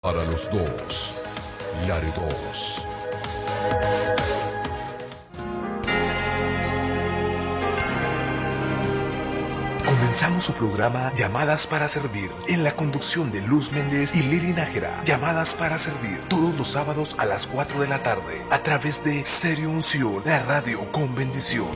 Para los dos, Laredos. Comenzamos su programa Llamadas para Servir, en la conducción de Luz Méndez y Lili Nájera. Llamadas para Servir, todos los sábados a las 4 de la tarde, a través de Stereo Unción, la radio con bendición.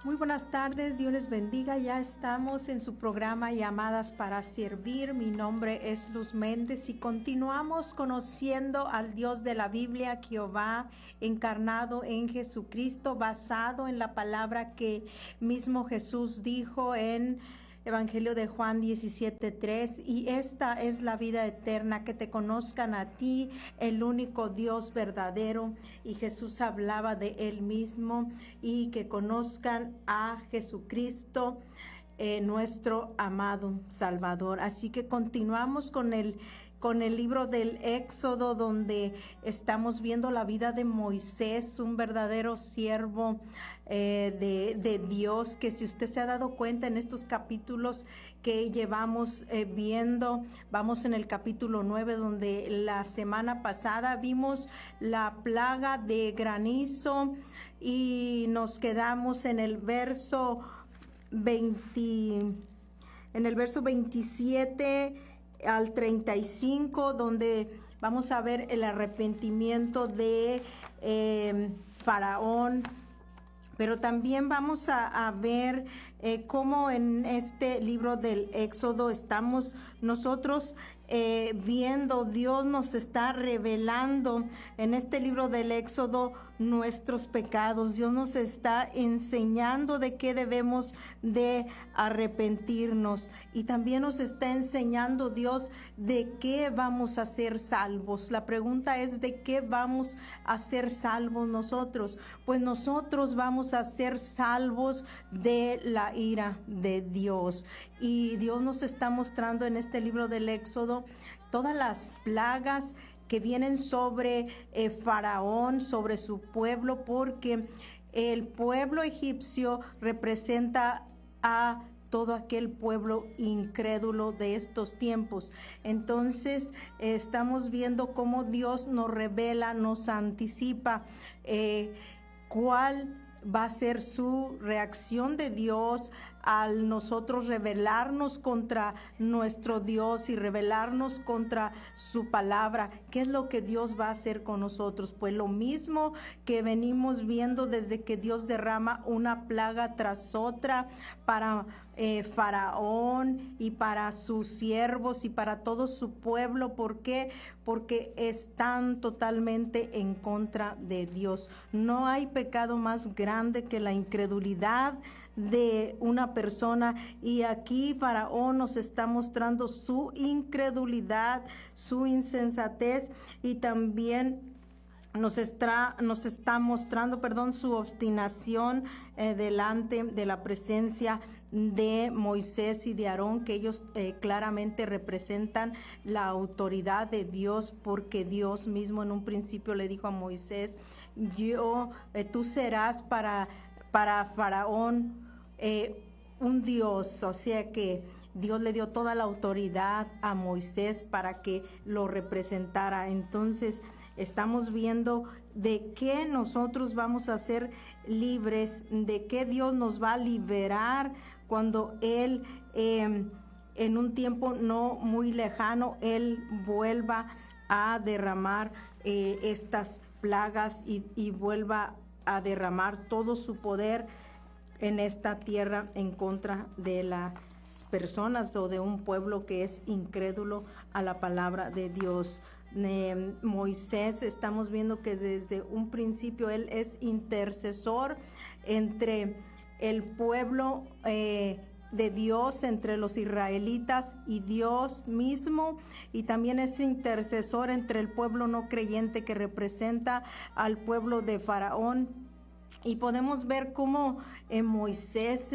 Muy buenas tardes, Dios les bendiga. Ya estamos en su programa Llamadas para Servir. Mi nombre es Luz Méndez y continuamos conociendo al Dios de la Biblia, Jehová, encarnado en Jesucristo, basado en la palabra que mismo Jesús dijo en Evangelio de Juan 17:3, y esta es la vida eterna, que te conozcan a ti, el único Dios verdadero. Y Jesús hablaba de él mismo, y que conozcan a Jesucristo, nuestro amado Salvador. Así que continuamos con el libro del Éxodo, donde estamos viendo la vida de Moisés, un verdadero siervo de Dios, que si usted se ha dado cuenta en estos capítulos que llevamos viendo, vamos en el capítulo 9, donde la semana pasada vimos la plaga de granizo y nos quedamos en el verso 27 al 35, donde vamos a ver el arrepentimiento de Faraón. Pero también vamos a ver cómo en este libro del Éxodo estamos nosotros viendo, Dios nos está revelando en este libro del Éxodo nuestros pecados. Dios nos está enseñando de qué debemos de arrepentirnos, y también nos está enseñando Dios de qué vamos a ser salvos. La pregunta es: ¿de qué vamos a ser salvos nosotros? Pues nosotros vamos a ser salvos de la ira de Dios. Y Dios nos está mostrando en este libro del Éxodo todas las plagas que vienen sobre Faraón, sobre su pueblo, porque el pueblo egipcio representa a todo aquel pueblo incrédulo de estos tiempos. Entonces estamos viendo cómo Dios nos revela, nos anticipa cuál va a ser su reacción de Dios al nosotros rebelarnos contra nuestro Dios y rebelarnos contra su palabra. ¿Qué es lo que Dios va a hacer con nosotros? Pues lo mismo que venimos viendo desde que Dios derrama una plaga tras otra para Faraón y para sus siervos y para todo su pueblo. ¿Por qué? Porque están totalmente en contra de Dios. No hay pecado más grande que la incredulidad de una persona, y aquí Faraón nos está mostrando su incredulidad, su insensatez, y también nos está mostrando, su obstinación delante de la presencia de Moisés y de Aarón, que ellos claramente representan la autoridad de Dios, porque Dios mismo en un principio le dijo a Moisés: tú serás para Faraón un Dios. O sea que Dios le dio toda la autoridad a Moisés para que lo representara. Entonces estamos viendo de qué nosotros vamos a ser libres, de qué Dios nos va a liberar cuando Él en un tiempo no muy lejano Él vuelva a derramar estas plagas y vuelva a derramar todo su poder en esta tierra en contra de las personas o de un pueblo que es incrédulo a la palabra de Dios. Moisés, estamos viendo que desde un principio él es intercesor entre el pueblo de Dios, entre los israelitas y Dios mismo, y también es intercesor entre el pueblo no creyente que representa al pueblo de Faraón. Y podemos ver cómo Moisés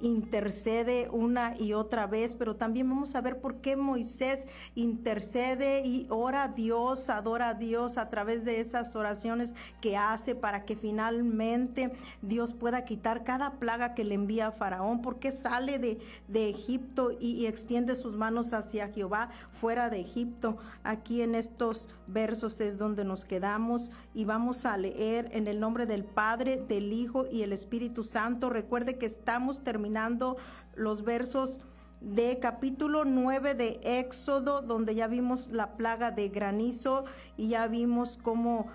intercede una y otra vez, pero también vamos a ver por qué Moisés intercede y ora a Dios, adora a Dios a través de esas oraciones que hace para que finalmente Dios pueda quitar cada plaga que le envía a Faraón. Porque sale de Egipto y extiende sus manos hacia Jehová fuera de Egipto. Aquí en estos versos es donde nos quedamos y vamos a leer en el nombre del Padre, del Hijo y el Espíritu Santo. Recuerde que estamos terminando los versos de capítulo 9 de Éxodo, donde ya vimos la plaga de granizo y ya vimos cómo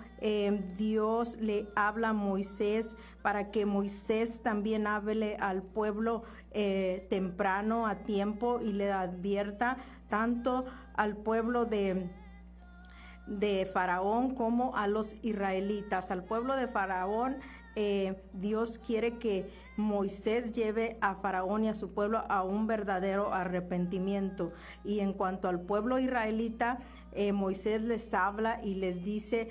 Dios le habla a Moisés para que Moisés también hable al pueblo temprano, a tiempo, y le advierta tanto al pueblo de Faraón como a los israelitas. Al pueblo de Faraón, Dios quiere que Moisés lleve a Faraón y a su pueblo a un verdadero arrepentimiento. Y en cuanto al pueblo israelita, Moisés les habla y les dice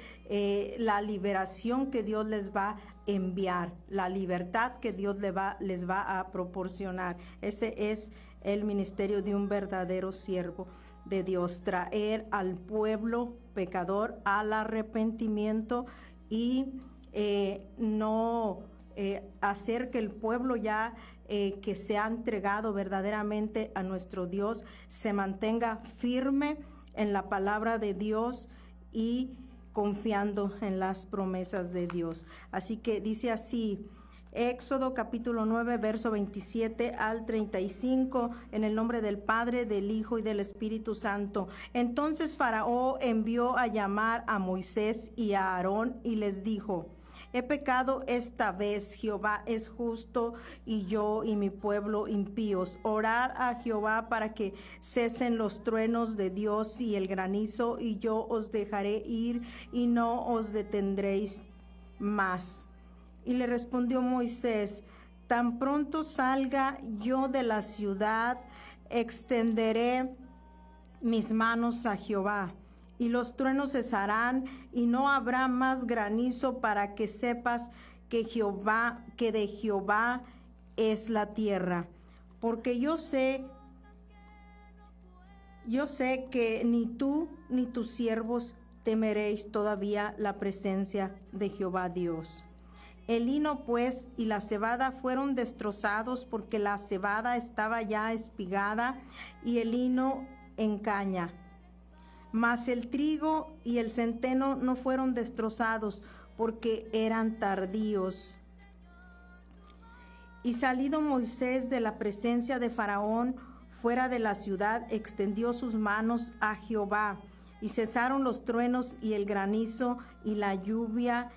la liberación que Dios les va a enviar, la libertad que Dios les va a proporcionar. Ese es el ministerio de un verdadero siervo de Dios: traer al pueblo pecador al arrepentimiento y hacer que el pueblo ya que se ha entregado verdaderamente a nuestro Dios se mantenga firme en la palabra de Dios y confiando en las promesas de Dios. Así que dice así Éxodo capítulo 9, verso 27 al 35, en el nombre del Padre, del Hijo y del Espíritu Santo. Entonces Faraón envió a llamar a Moisés y a Aarón y les dijo: he pecado esta vez, Jehová es justo y yo y mi pueblo impíos. Orad a Jehová para que cesen los truenos de Dios y el granizo, y yo os dejaré ir y no os detendréis más. Y le respondió Moisés: tan pronto salga yo de la ciudad, extenderé mis manos a Jehová, y los truenos cesarán, y no habrá más granizo, para que sepas que de Jehová es la tierra. Porque yo sé que ni tú ni tus siervos temeréis todavía la presencia de Jehová Dios. El lino pues y la cebada fueron destrozados, porque la cebada estaba ya espigada y el lino en caña. Mas el trigo y el centeno no fueron destrozados, porque eran tardíos. Y salido Moisés de la presencia de Faraón fuera de la ciudad, extendió sus manos a Jehová, y cesaron los truenos y el granizo y la lluvia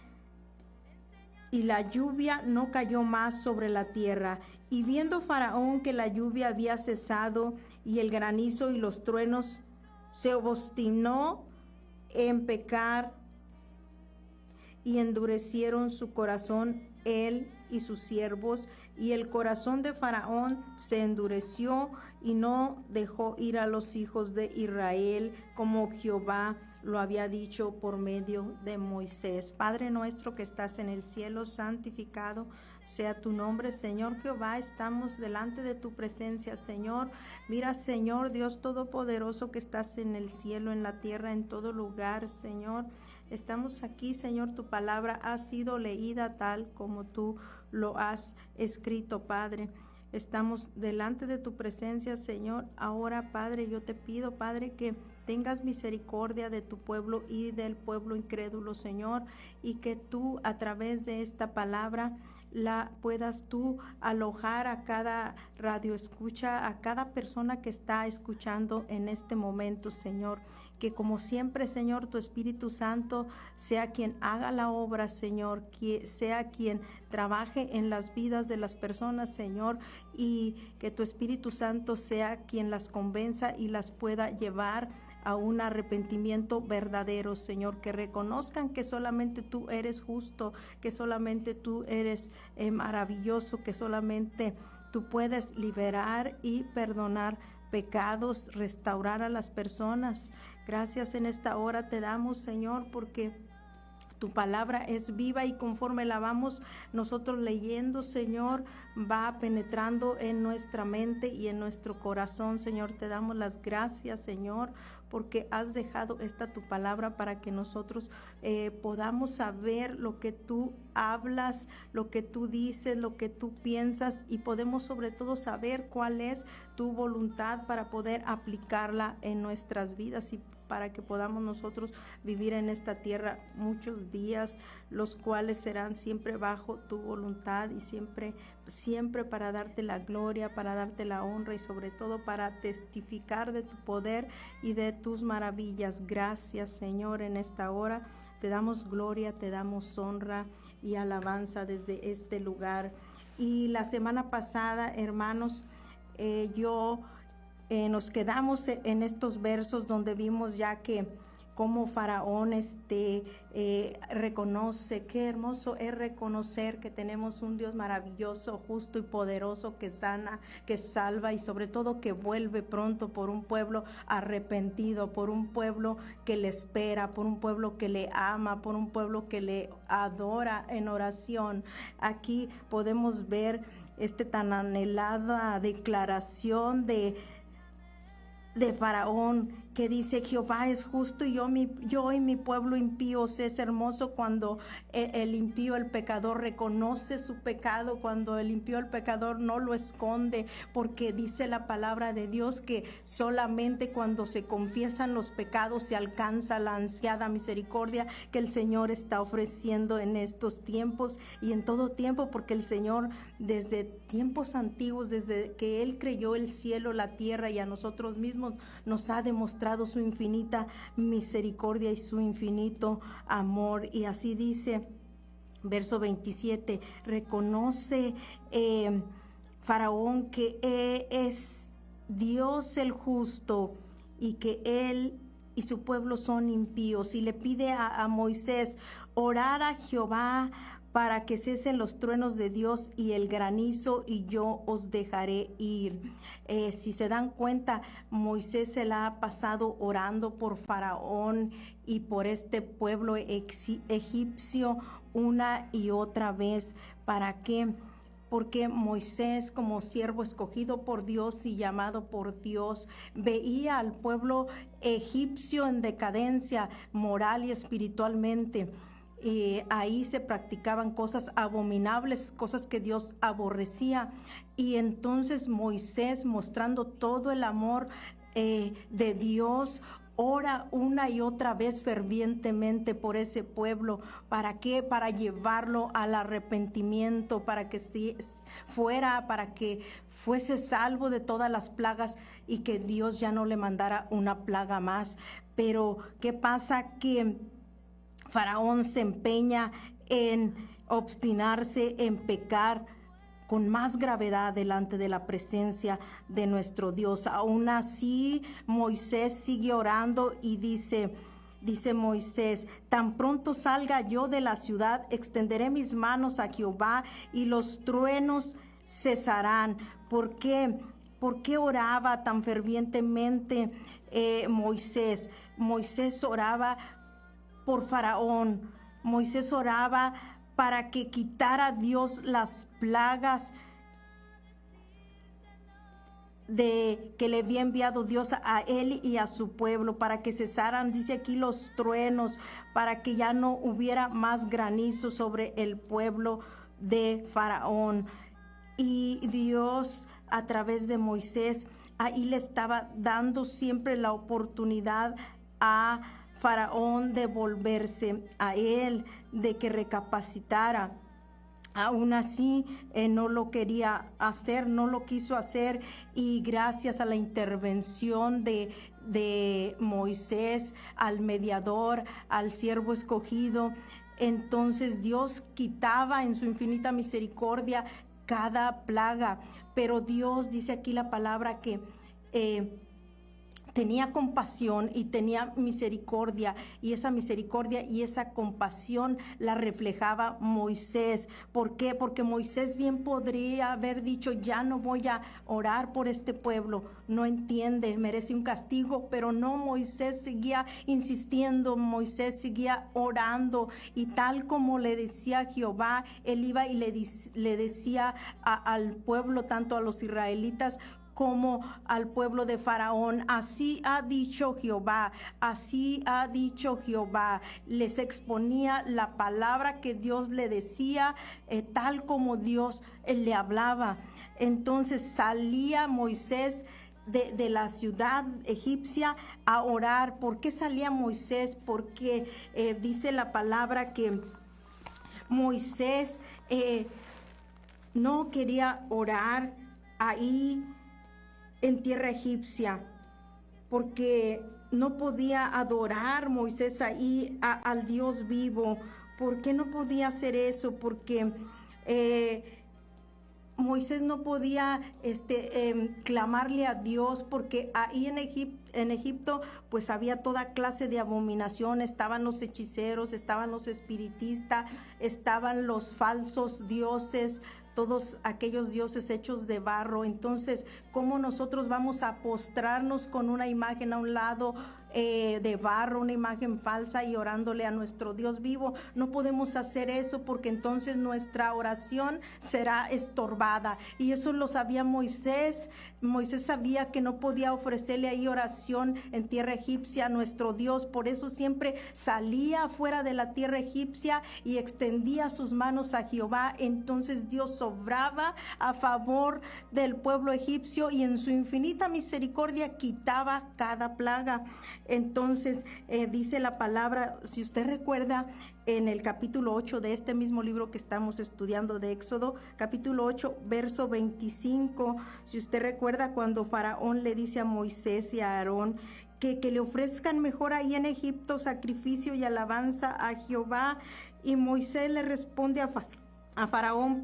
no cayó más sobre la tierra. Y viendo Faraón que la lluvia había cesado y el granizo y los truenos, se obstinó en pecar, y endurecieron su corazón él y sus siervos, y el corazón de Faraón se endureció y no dejó ir a los hijos de Israel, como Jehová lo había dicho por medio de Moisés. Padre nuestro que estás en el cielo, santificado sea tu nombre. Señor Jehová, estamos delante de tu presencia, Señor. Mira, Señor Dios Todopoderoso, que estás en el cielo, en la tierra, en todo lugar, Señor. Estamos aquí, Señor, tu palabra ha sido leída tal como tú lo has escrito, Padre. Estamos delante de tu presencia, Señor. Ahora, Padre, yo te pido, Padre, que tengas misericordia de tu pueblo y del pueblo incrédulo, Señor, y que tú a través de esta palabra la puedas tú alojar a cada radio escucha, a cada persona que está escuchando en este momento, Señor. Que como siempre, Señor, tu Espíritu Santo sea quien haga la obra, Señor, que sea quien trabaje en las vidas de las personas, Señor, y que tu Espíritu Santo sea quien las convenza y las pueda llevar a un arrepentimiento verdadero, Señor, que reconozcan que solamente tú eres justo, que solamente tú eres maravilloso, que solamente tú puedes liberar y perdonar pecados, restaurar a las personas. Gracias en esta hora te damos, Señor, porque Tu palabra es viva y conforme la vamos nosotros leyendo, Señor, va penetrando en nuestra mente y en nuestro corazón. Señor, te damos las gracias, Señor, porque has dejado esta tu palabra para que nosotros podamos saber lo que tú hablas, lo que tú dices, lo que tú piensas, y podemos sobre todo saber cuál es tu voluntad para poder aplicarla en nuestras vidas y para que podamos nosotros vivir en esta tierra muchos días, los cuales serán siempre bajo tu voluntad y siempre para darte la gloria, para darte la honra y sobre todo para testificar de tu poder y de tus maravillas. Gracias, Señor, en esta hora te damos gloria, te damos honra y alabanza desde este lugar. Y la semana pasada, hermanos, nos quedamos en estos versos donde vimos ya que como Faraón reconoce, qué hermoso es reconocer que tenemos un Dios maravilloso, justo y poderoso, que sana, que salva y sobre todo que vuelve pronto por un pueblo arrepentido, por un pueblo que le espera, por un pueblo que le ama, por un pueblo que le adora en oración. Aquí podemos ver tan anhelada declaración de Faraón, que dice: Jehová es justo y yo y mi pueblo impíos. Es hermoso cuando el impío, el pecador, reconoce su pecado, cuando el impío, el pecador, no lo esconde, porque dice la palabra de Dios que solamente cuando se confiesan los pecados se alcanza la ansiada misericordia que el Señor está ofreciendo en estos tiempos y en todo tiempo, porque el Señor desde tiempos antiguos, desde que Él creó el cielo, la tierra y a nosotros mismos, nos ha demostrado su infinita misericordia y su infinito amor. Y así dice verso 27, reconoce Faraón que es Dios el justo y que Él y su pueblo son impíos, y le pide a Moisés orar a Jehová para que cesen los truenos de Dios y el granizo, y yo os dejaré ir. Si se dan cuenta, Moisés se la ha pasado orando por Faraón y por este pueblo egipcio una y otra vez. ¿Para qué? Porque Moisés, como siervo escogido por Dios y llamado por Dios, veía al pueblo egipcio en decadencia moral y espiritualmente. Ahí se practicaban cosas abominables, cosas que Dios aborrecía, y entonces Moisés, mostrando todo el amor de Dios, ora una y otra vez fervientemente por ese pueblo. ¿Para qué? Para llevarlo al arrepentimiento, para que fuese salvo de todas las plagas y que Dios ya no le mandara una plaga más. Pero ¿qué pasa? Que Faraón se empeña en obstinarse, en pecar con más gravedad delante de la presencia de nuestro Dios. Aún así, Moisés sigue orando y dice Moisés: tan pronto salga yo de la ciudad, extenderé mis manos a Jehová y los truenos cesarán. ¿Por qué? ¿Por qué oraba tan fervientemente Moisés? Moisés oraba por Faraón. Moisés oraba para que quitara Dios las plagas que le había enviado Dios a él y a su pueblo, para que cesaran, dice aquí, los truenos, para que ya no hubiera más granizo sobre el pueblo de Faraón. Y Dios, a través de Moisés, ahí le estaba dando siempre la oportunidad a Faraón de volverse a él, de que recapacitara. Aún así, no lo quería hacer, no lo quiso hacer, y gracias a la intervención de Moisés, al mediador, al siervo escogido, entonces Dios quitaba en su infinita misericordia cada plaga. Pero Dios, dice aquí la palabra, que tenía compasión y tenía misericordia, y esa misericordia y esa compasión la reflejaba Moisés. ¿Por qué? Porque Moisés bien podría haber dicho, ya no voy a orar por este pueblo, no entiende, merece un castigo, pero no, Moisés seguía insistiendo, Moisés seguía orando, y tal como le decía Jehová, él iba y le decía al pueblo, tanto a los israelitas como al pueblo de Faraón, así ha dicho Jehová, así ha dicho Jehová. Les exponía la palabra que Dios le decía, tal como Dios le hablaba. Entonces salía Moisés de la ciudad egipcia a orar. ¿Por qué salía Moisés? Porque dice la palabra que Moisés no quería orar ahí en tierra egipcia, porque no podía adorar Moisés ahí al Dios vivo. ¿Por qué no podía hacer eso? Porque Moisés no podía clamarle a Dios, porque ahí en Egipto pues había toda clase de abominación. Estaban los hechiceros, estaban los espiritistas, estaban los falsos dioses, todos aquellos dioses hechos de barro. Entonces, ¿cómo nosotros vamos a postrarnos con una imagen a un lado de barro, una imagen falsa, y orándole a nuestro Dios vivo? No podemos hacer eso, porque entonces nuestra oración será estorbada. Y eso lo sabía Moisés. Moisés sabía que no podía ofrecerle ahí oración en tierra egipcia a nuestro Dios. Por eso siempre salía fuera de la tierra egipcia y extendía sus manos a Jehová. Entonces Dios obraba a favor del pueblo egipcio, y en su infinita misericordia quitaba cada plaga. Entonces dice la palabra, si usted recuerda, en el capítulo 8 de este mismo libro que estamos estudiando de Éxodo, capítulo 8, verso 25, si usted recuerda, cuando Faraón le dice a Moisés y a Aarón que le ofrezcan mejor ahí en Egipto sacrificio y alabanza a Jehová, y Moisés le responde a Faraón,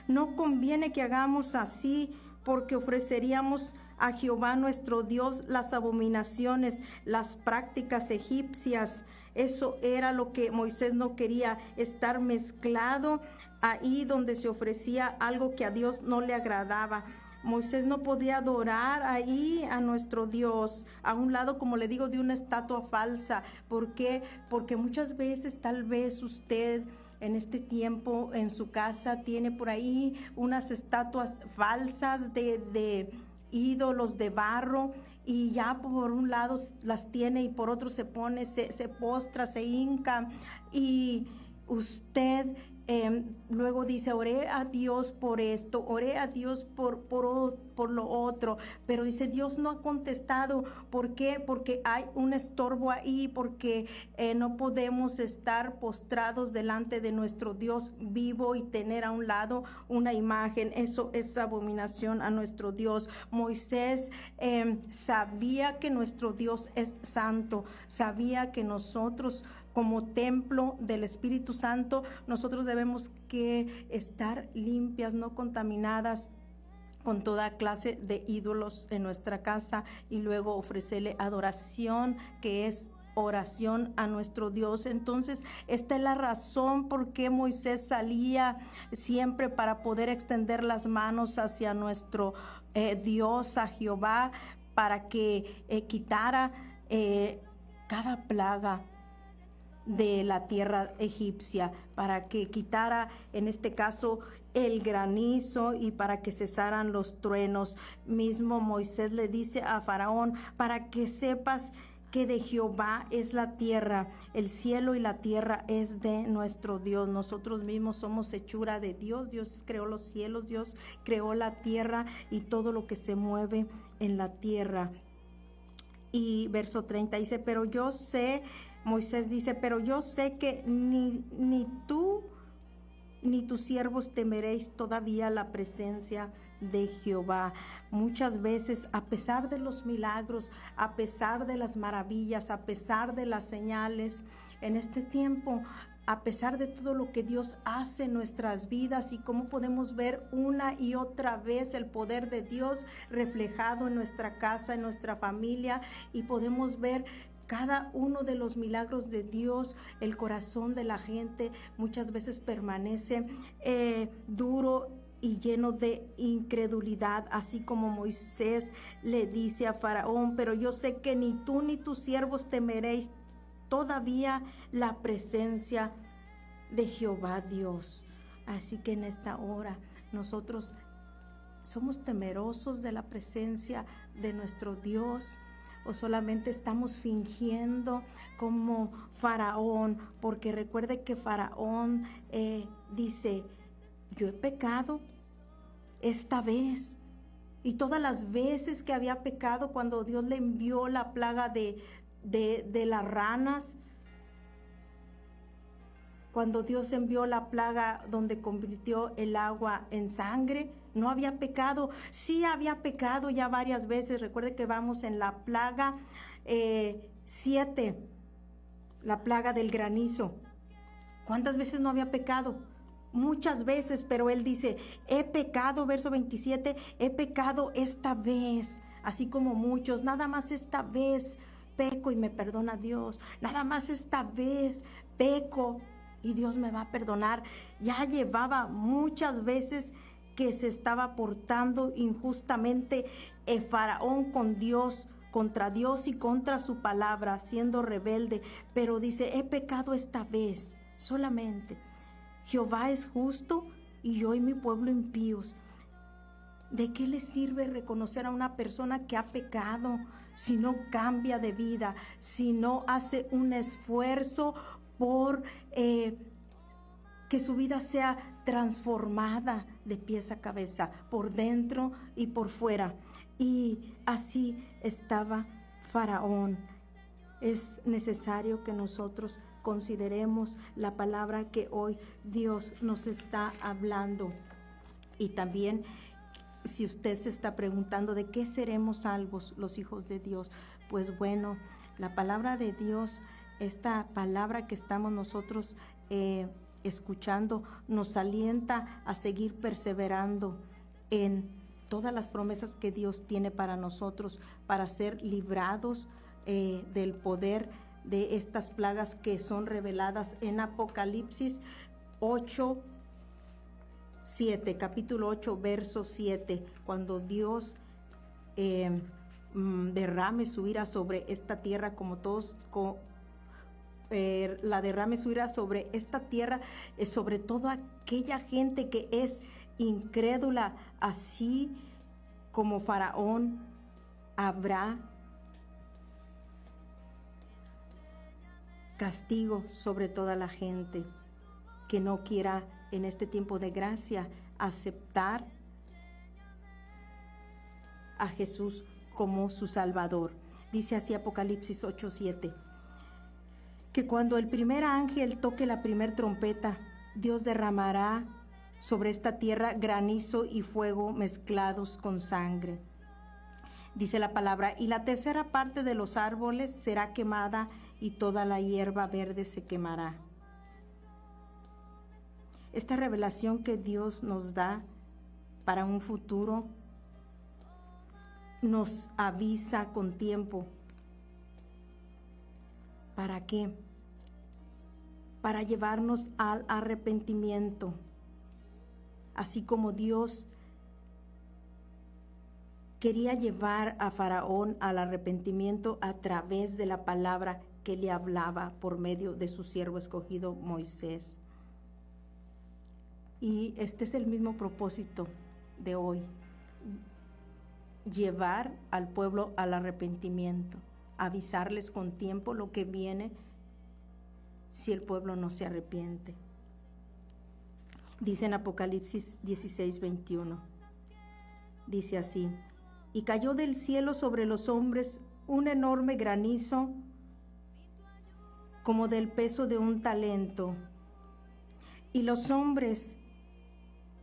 no conviene que hagamos así, porque ofreceríamos a Jehová nuestro Dios las abominaciones, las prácticas egipcias. Eso era lo que Moisés no quería, estar mezclado ahí donde se ofrecía algo que a Dios no le agradaba. Moisés no podía adorar ahí a nuestro Dios, a un lado, como le digo, de una estatua falsa. ¿Por qué? Porque muchas veces, tal vez usted en este tiempo en su casa tiene por ahí unas estatuas falsas de ídolos de barro, y ya por un lado las tiene y por otro se pone, se postra, se hinca, y usted luego dice, oré a Dios por esto, oré a Dios por lo otro, pero dice, Dios no ha contestado. ¿Por qué? Porque hay un estorbo ahí, porque no podemos estar postrados delante de nuestro Dios vivo y tener a un lado una imagen. Eso es abominación a nuestro Dios. Moisés sabía que nuestro Dios es santo, sabía que nosotros, como templo del Espíritu Santo, nosotros debemos que estar limpias, no contaminadas con toda clase de ídolos en nuestra casa, y luego ofrecerle adoración, que es oración a nuestro Dios. Entonces, esta es la razón por qué Moisés salía siempre, para poder extender las manos hacia nuestro Dios, a Jehová, para que quitara cada plaga de la tierra egipcia, para que quitara, en este caso, el granizo, y para que cesaran los truenos. Mismo Moisés le dice a Faraón, para que sepas que de Jehová es la tierra, el cielo y la tierra es de nuestro Dios. Nosotros mismos somos hechura de Dios. Dios creó los cielos, Dios creó la tierra y todo lo que se mueve en la tierra. Y verso 30 dice, pero yo sé, Moisés dice, pero yo sé que ni tú ni tus siervos temeréis todavía la presencia de Jehová. Muchas veces, a pesar de los milagros, a pesar de las maravillas, a pesar de las señales, en este tiempo a pesar de todo lo que Dios hace en nuestras vidas y cómo podemos ver una y otra vez el poder de Dios reflejado en nuestra casa, en nuestra familia, y podemos ver cada uno de los milagros de Dios. El corazón de la gente muchas veces permanece duro y lleno de incredulidad, así como Moisés le dice a Faraón: pero yo sé que ni tú ni tus siervos temeréis todavía la presencia de Jehová Dios. Así que en esta hora nosotros somos temerosos de la presencia de nuestro Dios, o solamente estamos fingiendo como Faraón, porque recuerde que Faraón dice: yo he pecado esta vez. Y todas las veces que había pecado, cuando Dios le envió la plaga de las ranas, cuando Dios envió la plaga donde convirtió el agua en sangre, no había pecado. Sí había pecado ya varias veces. Recuerde que vamos en la plaga 7, la plaga del granizo. ¿Cuántas veces no había pecado? Muchas veces, pero él dice: he pecado, verso 27, he pecado esta vez, así como muchos. Nada más esta vez peco y me perdona Dios. Nada más esta vez peco y Dios me va a perdonar. Ya llevaba muchas veces que se estaba portando injustamente Faraón con Dios, contra Dios y contra su palabra, siendo rebelde. Pero dice: he pecado esta vez solamente. Jehová es justo y yo y mi pueblo impíos. ¿De qué le sirve reconocer a una persona que ha pecado si no cambia de vida, si no hace un esfuerzo por que su vida sea transformada de pies a cabeza, por dentro y por fuera? Y así estaba Faraón. Es necesario que nosotros consideremos la palabra que hoy Dios nos está hablando. Y también, si usted se está preguntando de qué seremos salvos los hijos de Dios, pues bueno, la palabra de Dios, esta palabra que estamos nosotros escuchando, nos alienta a seguir perseverando en todas las promesas que Dios tiene para nosotros, para ser librados del poder de estas plagas que son reveladas en Apocalipsis 8:7, capítulo 8, verso 7, cuando Dios derrame su ira sobre esta tierra, como todos la derrame su ira sobre esta tierra, sobre toda aquella gente que es incrédula, así como Faraón, habrá castigo sobre toda la gente que no quiera en este tiempo de gracia aceptar a Jesús como su Salvador. Dice así Apocalipsis 8:7, que cuando el primer ángel toque la primer trompeta, Dios derramará sobre esta tierra granizo y fuego mezclados con sangre. Dice la palabra: y la tercera parte de los árboles será quemada y toda la hierba verde se quemará. Esta revelación que Dios nos da para un futuro nos avisa con tiempo. ¿Para qué? Para llevarnos al arrepentimiento. Así como Dios quería llevar a Faraón al arrepentimiento a través de la palabra que le hablaba por medio de su siervo escogido Moisés. Y este es el mismo propósito de hoy: llevar al pueblo al arrepentimiento, avisarles con tiempo lo que viene si el pueblo no se arrepiente. Dice en Apocalipsis 16:21, dice así: y cayó del cielo sobre los hombres un enorme granizo como del peso de un talento, y los hombres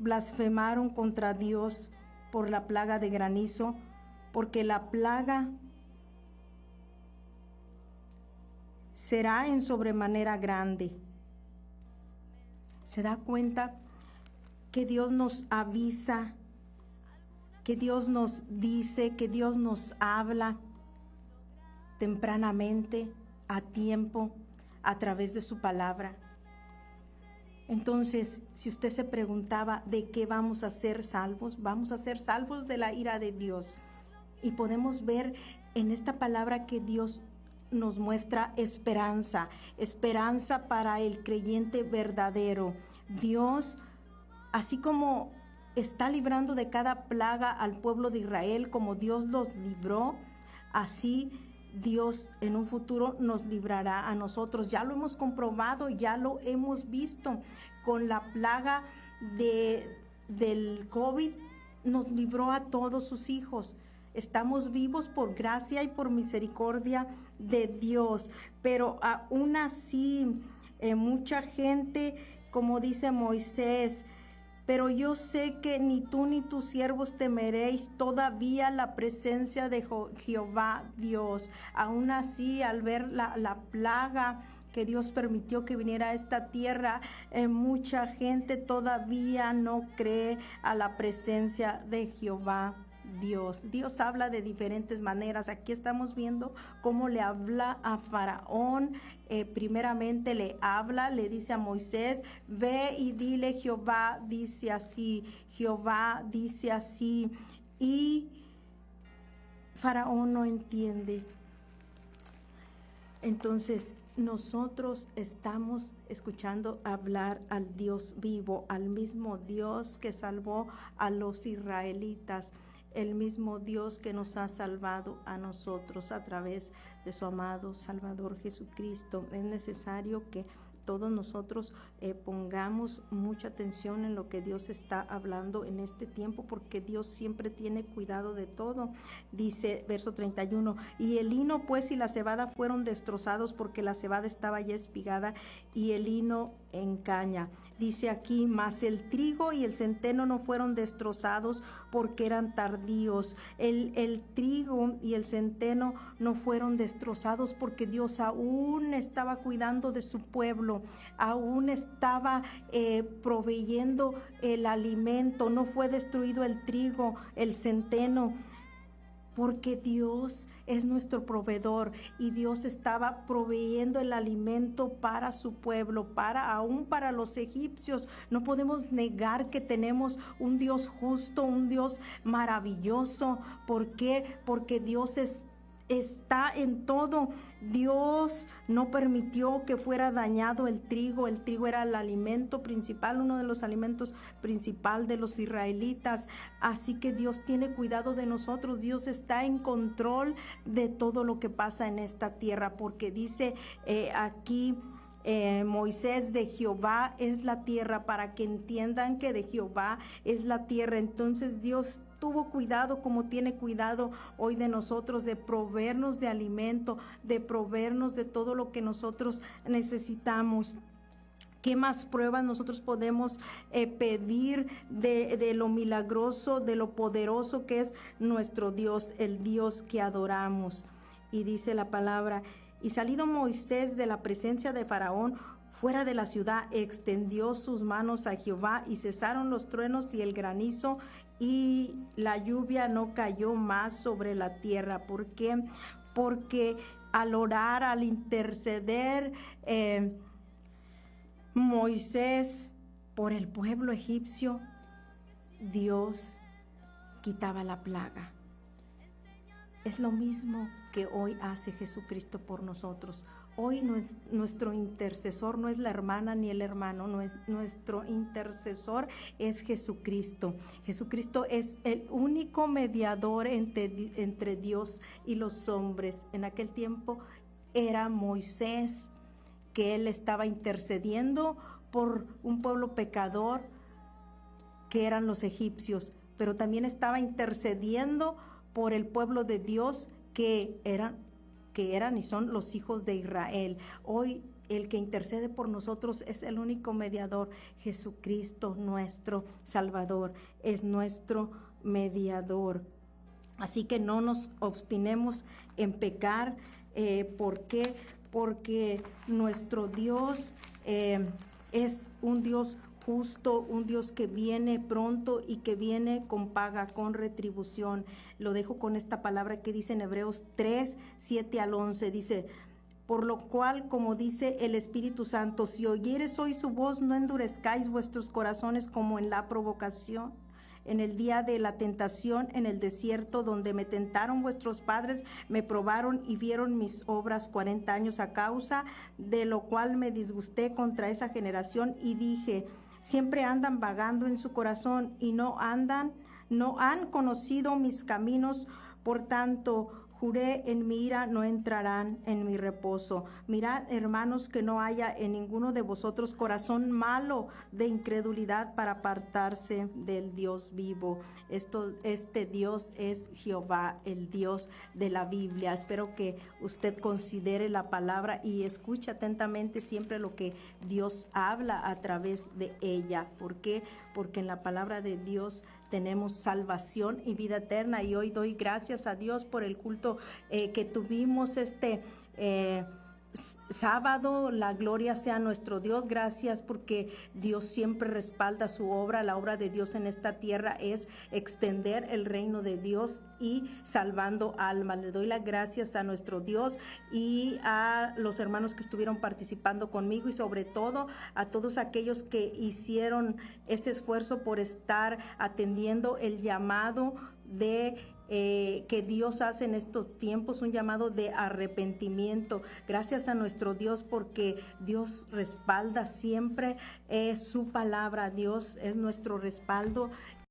blasfemaron contra Dios por la plaga de granizo, porque la plaga será en sobremanera grande. ¿Se da cuenta que Dios nos avisa, que Dios nos dice, que Dios nos habla tempranamente, a tiempo, a través de su palabra? Entonces, si usted se preguntaba de qué vamos a ser salvos, vamos a ser salvos de la ira de Dios. Y podemos ver en esta palabra que Dios nos muestra esperanza, esperanza para el creyente verdadero. Dios, así como está librando de cada plaga al pueblo de Israel, como Dios los libró, así Dios en un futuro nos librará a nosotros. Ya lo hemos comprobado, ya lo hemos visto. Con la plaga del COVID nos libró a todos sus hijos. Estamos vivos por gracia y por misericordia de Dios. Pero aún así, mucha gente, como dice Moisés, pero yo sé que ni tú ni tus siervos temeréis todavía la presencia de Jehová Dios. Aún así, al ver la plaga que Dios permitió que viniera a esta tierra, mucha gente todavía no cree a la presencia de Jehová Dios. Dios habla de diferentes maneras. Aquí estamos viendo cómo le habla a Faraón. Primeramente le dice a Moisés, ve y dile Jehová dice así, Jehová dice así. Y Faraón no entiende. Entonces nosotros estamos escuchando hablar al Dios vivo, al mismo Dios que salvó a los israelitas, el mismo Dios que nos ha salvado a nosotros a través de su amado Salvador Jesucristo. Es necesario que todos nosotros pongamos mucha atención en lo que Dios está hablando en este tiempo, porque Dios siempre tiene cuidado de todo. Dice verso 31, y el lino pues y la cebada fueron destrozados, porque la cebada estaba ya espigada y el lino en caña. Dice aquí, mas el trigo y el centeno no fueron destrozados porque eran tardíos. El trigo y el centeno no fueron destrozados porque Dios aún estaba cuidando de su pueblo, aún estaba proveyendo el alimento. No fue destruido el trigo, el centeno, porque Dios es nuestro proveedor y Dios estaba proveyendo el alimento para su pueblo, aún para los egipcios. No podemos negar que tenemos un Dios justo, un Dios maravilloso. ¿Por qué? Porque Dios está en todo. Dios no permitió que fuera dañado el trigo. El trigo era el alimento principal, uno de los alimentos principal de los israelitas. Así que Dios tiene cuidado de nosotros. Dios está en control de todo lo que pasa en esta tierra, porque dice aquí Moisés, de Jehová es la tierra, para que entiendan que de Jehová es la tierra. Entonces Dios tuvo cuidado, como tiene cuidado hoy de nosotros, de proveernos de alimento, de proveernos de todo lo que nosotros necesitamos. ¿Qué más pruebas nosotros podemos pedir de lo milagroso, de lo poderoso que es nuestro Dios, el Dios que adoramos? Y dice la palabra, y salido Moisés de la presencia de Faraón fuera de la ciudad, extendió sus manos a Jehová, y cesaron los truenos y el granizo, y la lluvia no cayó más sobre la tierra. ¿Por qué? Porque al orar, al interceder Moisés por el pueblo egipcio, Dios quitaba la plaga. Es lo mismo que hoy hace Jesucristo por nosotros. Hoy nuestro intercesor no es la hermana ni el hermano, nuestro intercesor es Jesucristo. Jesucristo es el único mediador entre Dios y los hombres. En aquel tiempo era Moisés, que él estaba intercediendo por un pueblo pecador, que eran los egipcios, pero también estaba intercediendo por el pueblo de Dios, que eran y son los hijos de Israel. Hoy el que intercede por nosotros es el único mediador. Jesucristo, nuestro Salvador, es nuestro mediador. Así que no nos obstinemos en pecar. ¿Por qué? Porque nuestro Dios es un Dios justo, un Dios que viene pronto y que viene con paga, con retribución. Lo dejo con esta palabra que dice en Hebreos 3, 7 al 11, dice: por lo cual, como dice el Espíritu Santo, si oyeres hoy su voz, no endurezcáis vuestros corazones como en la provocación, en el día de la tentación en el desierto, donde me tentaron vuestros padres, me probaron y vieron mis obras 40 años, a causa de lo cual me disgusté contra esa generación y dije: siempre andan vagando en su corazón y no han conocido mis caminos, por tanto juré en mi ira, no entrarán en mi reposo. Mirad, hermanos, que no haya en ninguno de vosotros corazón malo de incredulidad para apartarse del Dios vivo. Este Dios es Jehová, el Dios de la Biblia. Espero que usted considere la palabra y escuche atentamente siempre lo que Dios habla a través de ella. ¿Por qué? Porque en la palabra de Dios tenemos salvación y vida eterna. Y hoy doy gracias a Dios por el culto que tuvimos sábado. La gloria sea nuestro Dios. Gracias porque Dios siempre respalda su obra. La obra de Dios en esta tierra es extender el reino de Dios y salvando almas. Le doy las gracias a nuestro Dios y a los hermanos que estuvieron participando conmigo, y sobre todo a todos aquellos que hicieron ese esfuerzo por estar atendiendo el llamado de que Dios hace en estos tiempos, un llamado de arrepentimiento. Gracias a nuestro Dios porque Dios respalda siempre su palabra. Dios es nuestro respaldo